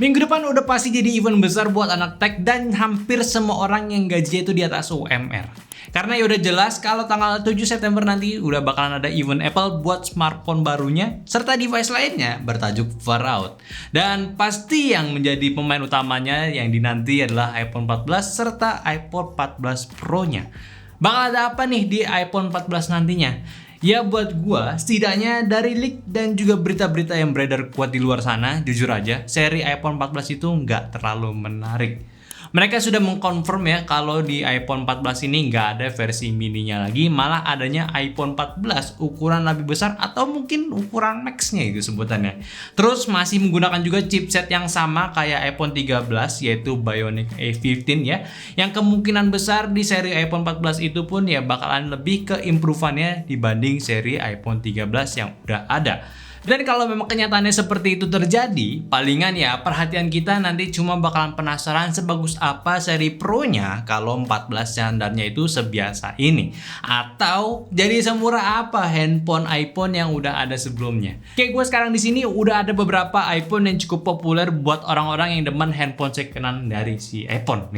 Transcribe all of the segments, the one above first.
Minggu depan udah pasti jadi event besar buat anak tech dan hampir semua orang yang gajinya itu di atas UMR. Karena ya udah jelas kalau tanggal 7 September nanti udah bakalan ada event Apple buat smartphone barunya serta device lainnya bertajuk Far Out. Dan pasti yang menjadi pemain utamanya yang dinanti adalah iPhone 14 serta iPhone 14 Pro-nya. Bakal ada apa nih di iPhone 14 nantinya? Ya buat gua, setidaknya dari leak dan juga berita-berita yang beredar kuat di luar sana, jujur aja, seri iPhone 14 itu nggak terlalu menarik. Mereka sudah mengkonfirm ya kalau di iPhone 14 ini nggak ada versi mininya lagi, malah adanya iPhone 14 ukuran lebih besar atau mungkin ukuran Max-nya itu sebutannya. Terus masih menggunakan juga chipset yang sama kayak iPhone 13 yaitu Bionic A15 ya, yang kemungkinan besar di seri iPhone 14 itu pun ya bakalan lebih ke improve-annya dibanding seri iPhone 13 yang udah ada. Dan kalau memang kenyataannya seperti itu terjadi, palingan ya perhatian kita nanti cuma bakalan penasaran sebagus apa seri Pro-nya kalau 14 standarnya itu sebiasa ini. Atau jadi semurah apa handphone iPhone yang udah ada sebelumnya. Kayak gue sekarang di sini udah ada beberapa iPhone yang cukup populer buat orang-orang yang demen handphone second-hand dari si iPhone.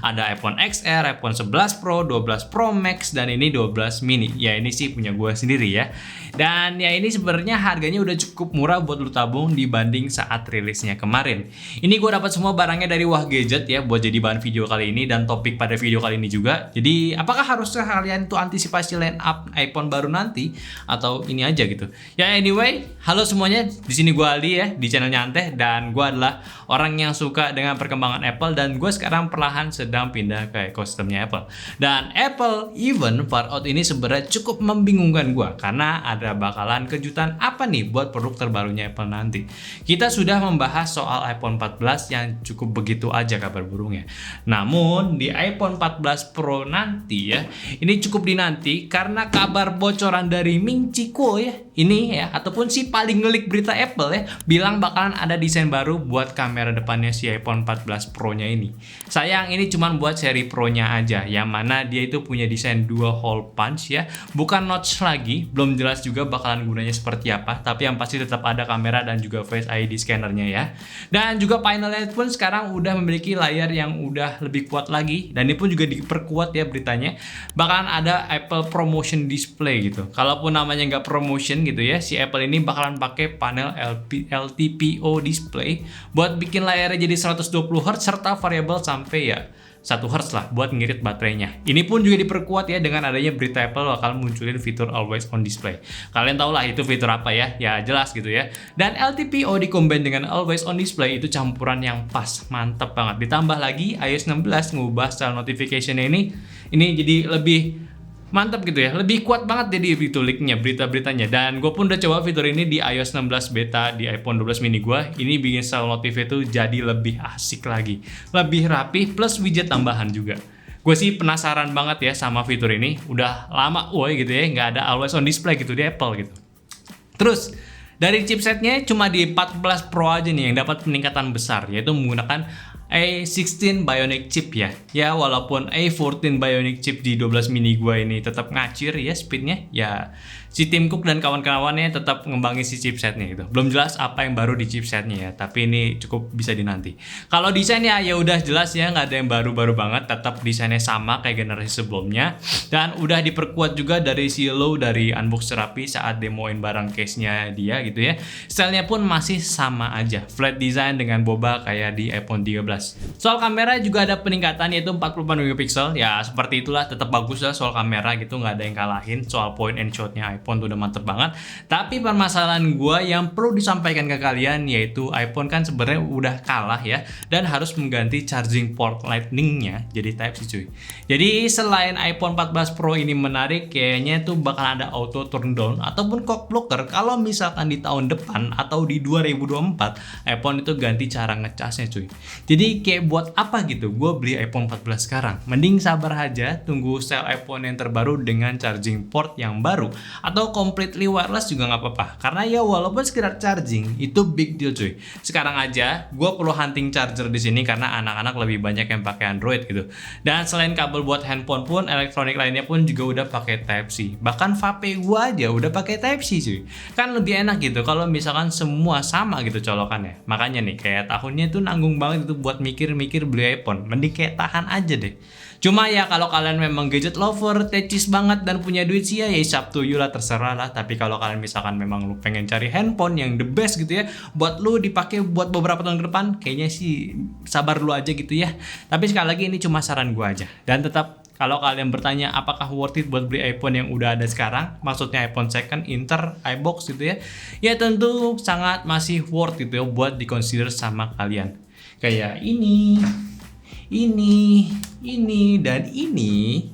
Ada iPhone XR, iPhone 11 Pro, 12 Pro Max, dan ini 12 mini. Ya ini sih punya gue sendiri ya. Dan ya ini sebenarnya harganya udah cukup murah buat lu tabung dibanding saat rilisnya kemarin. Ini gue dapat semua barangnya dari Wah Gadget ya buat jadi bahan video kali ini dan topik pada video kali ini juga. Jadi apakah harusnya kalian tuh antisipasi line up iPhone baru nanti atau ini aja gitu? Ya anyway, halo semuanya, di sini gue Ali ya di channel Nyanteh dan gue adalah orang yang suka dengan perkembangan Apple dan gue sekarang perlahan sedang pindah ke ekosistemnya Apple. Dan Apple event Far Out ini sebenarnya cukup membingungkan gue karena ada bakalan kejutan apa nih buat produk terbarunya Apple nanti. Kita sudah membahas soal iPhone 14 yang cukup begitu aja kabar burungnya. Namun di iPhone 14 Pro nanti ya, ini cukup dinanti karena kabar bocoran dari Ming Chi Kuo ya, ini ya ataupun si paling ngelik berita Apple ya, bilang bakalan ada desain baru buat kamera depannya si iPhone 14 Pro-nya ini. Sayang ini cuma buat seri Pro-nya aja, yang mana dia itu punya desain dual hole punch ya, bukan notch lagi, belum jelas juga bakalan gunanya seperti apa, tapi yang pasti tetap ada kamera dan juga Face ID scannernya ya. Dan juga panelnya pun sekarang udah memiliki layar yang udah lebih kuat lagi, dan ini pun juga diperkuat ya beritanya, bakalan ada Apple Promotion Display gitu. Kalaupun namanya nggak promotion gitu ya, si Apple ini bakalan pakai panel LTPO display buat bikin layarnya jadi 120Hz serta variabel sampai ya 1 Hz lah buat ngirit baterainya. Ini pun juga diperkuat ya dengan adanya berita Apple bakal munculin fitur Always On Display. Kalian tau lah itu fitur apa ya? Ya jelas gitu ya. Dan LTPO dikombin dengan Always On Display itu campuran yang pas, mantep banget. Ditambah lagi iOS 16 ngubah style notification-nya ini jadi lebih mantap gitu ya, lebih kuat banget jadi itu leaknya, berita-beritanya. Dan gue pun udah coba fitur ini di iOS 16 beta di iPhone 12 mini gue. Ini bikin style notif itu jadi lebih asik lagi, lebih rapi plus widget tambahan juga. Gue sih penasaran banget ya sama fitur ini. Udah lama woi gitu ya nggak ada Always On Display gitu di Apple gitu. Terus dari chipsetnya cuma di 14 Pro aja nih yang dapat peningkatan besar, yaitu menggunakan A16 Bionic chip ya. Ya walaupun A14 Bionic chip di 12 mini gua ini tetap ngacir ya speednya, ya si Tim Cook dan kawan-kawannya tetap ngembangin si chipsetnya gitu. Belum jelas apa yang baru di chipsetnya ya, tapi ini cukup bisa dinanti. Kalau desainnya ya udah jelas ya, nggak ada yang baru-baru banget, tetap desainnya sama kayak generasi sebelumnya. Dan udah diperkuat juga dari si Low dari Unbox Therapy saat demoin barang case-nya dia gitu ya. Stylenya pun masih sama aja, flat design dengan boba kayak di iPhone 13. Soal kamera juga ada peningkatan yaitu 44 megapiksel. Ya seperti itulah, tetap bagus lah soal kamera gitu, nggak ada yang kalahin. Soal point and shotnya iPhone tuh udah mantep banget. Tapi permasalahan gue yang perlu disampaikan ke kalian yaitu iPhone kan sebenarnya udah kalah ya, dan harus mengganti charging port lightning-nya jadi Type-C cuy. Jadi selain iPhone 14 Pro ini menarik, kayaknya tuh bakal ada auto turn down ataupun cock blocker kalau misalkan di tahun depan atau di 2024 iPhone itu ganti cara ngecasnya cuy. Jadi Jadi kayak buat apa gitu gue beli iPhone 14 sekarang? Mending sabar aja tunggu sel iPhone yang terbaru dengan charging port yang baru, atau completely wireless juga nggak apa-apa. Karena ya walaupun sekedar charging itu big deal cuy. Sekarang aja gue perlu hunting charger di sini karena anak-anak lebih banyak yang pakai Android gitu. Dan selain kabel buat handphone pun elektronik lainnya pun juga udah pakai Type-C. Bahkan vape gue aja udah pakai Type-C cuy. Kan lebih enak gitu kalau misalkan semua sama gitu colokannya. Makanya nih kayak tahunnya tuh nanggung banget itu buat mikir-mikir beli iPhone. Mending kayak tahan aja deh. Cuma ya kalau kalian memang gadget lover, tecis banget dan punya duit sih ya it's up to you lah, terserah lah. Tapi kalau kalian misalkan memang lu pengen cari handphone yang the best gitu ya, buat lu dipakai buat beberapa tahun ke depan, kayaknya sih sabar dulu aja gitu ya. Tapi sekali lagi ini cuma saran gua aja. Dan tetap kalau kalian bertanya apakah worth it buat beli iPhone yang udah ada sekarang, maksudnya iPhone second, Inter, iBox gitu ya, ya tentu sangat masih worth itu ya buat dikonsider sama kalian. Kayak ini, dan ini.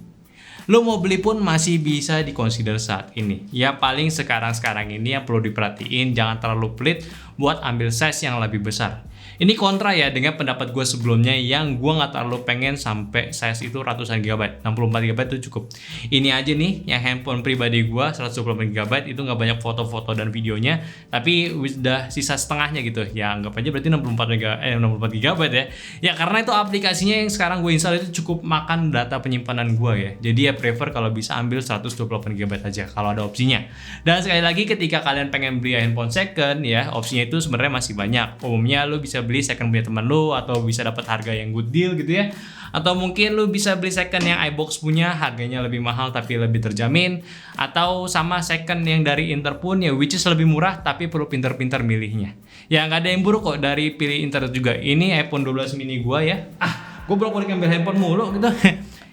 Lo mau beli pun masih bisa dikonsider saat ini. Ya paling sekarang ini yang perlu diperhatiin, jangan terlalu pelit buat ambil size yang lebih besar. Ini kontra ya dengan pendapat gue sebelumnya yang gue nggak terlalu pengen sampai size itu ratusan GB, 64 GB itu cukup. Ini aja nih yang handphone pribadi gue 128 GB itu nggak banyak foto-foto dan videonya, tapi udah sisa setengahnya gitu. Ya anggap aja berarti 64 GB ya. Ya karena itu aplikasinya yang sekarang gue install itu cukup makan data penyimpanan gue ya. Jadi ya prefer kalau bisa ambil 128 GB aja kalau ada opsinya. Dan sekali lagi ketika kalian pengen beli handphone second ya, opsinya itu sebenarnya masih banyak. Umumnya lo bisa beli second punya teman lo, atau bisa dapat harga yang good deal gitu ya, atau mungkin lo bisa beli second yang iBox punya, harganya lebih mahal tapi lebih terjamin, atau sama second yang dari Inter pun ya which is lebih murah tapi perlu pinter-pinter milihnya. Ya nggak ada yang buruk kok dari pilih Inter juga. Ini iPhone 12 mini gua ya, gue bolak-balik ngambil handphone mulu gitu.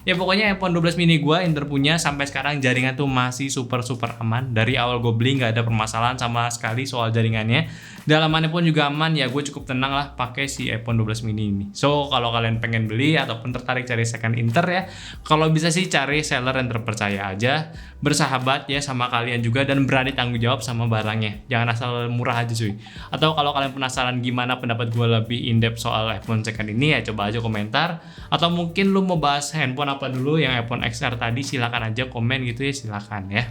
Ya pokoknya iPhone 12 mini gue Inter punya sampai sekarang jaringan tuh masih super aman. Dari awal gue beli nggak ada permasalahan sama sekali soal jaringannya. Dalamannya pun juga aman ya, gue cukup tenang lah pakai si iPhone 12 mini ini. So kalau kalian pengen beli ataupun tertarik cari second Inter ya, kalau bisa sih cari seller yang terpercaya aja, bersahabat ya sama kalian juga dan berani tanggung jawab sama barangnya. Jangan asal murah aja cuy. Atau kalau kalian penasaran gimana pendapat gue lebih in-depth soal iPhone second ini ya coba aja komentar. Atau mungkin lu mau bahas handphone apa dulu yang iPhone XR tadi, silakan aja komen gitu ya, silakan ya.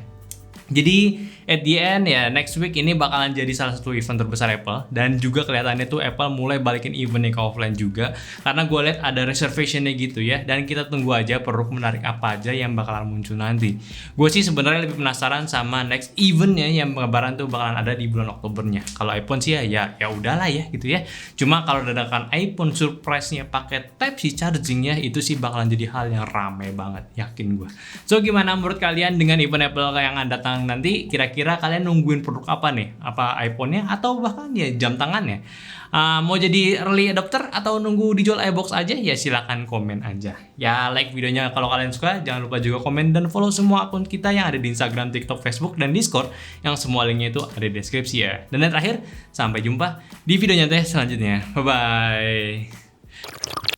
Jadi at the end ya next week ini bakalan jadi salah satu event terbesar Apple, dan juga kelihatannya tuh Apple mulai balikin eventnya ke offline juga karena gue lihat ada reservationnya gitu ya. Dan kita tunggu aja produk menarik apa aja yang bakalan muncul nanti. Gue sih sebenarnya lebih penasaran sama next eventnya yang pengabaran tuh bakalan ada di bulan Oktobernya. Kalau iPhone sih ya udahlah ya gitu ya. Cuma kalau dadakan iPhone surprise-nya pakai Type-C chargingnya itu sih bakalan jadi hal yang rame banget, yakin gue. So gimana menurut kalian dengan event Apple yang akan datang nanti? Kira-kira kalian nungguin produk apa nih? Apa iPhone-nya atau bahkan ya jam tangannya? Mau jadi early adopter atau nunggu dijual iBox aja? Ya silakan komen aja. Ya like videonya kalau kalian suka, jangan lupa juga komen dan follow semua akun kita yang ada di Instagram, TikTok, Facebook, dan Discord yang semua linknya itu ada di deskripsi ya. Dan yang terakhir, sampai jumpa di videonya selanjutnya. Bye bye.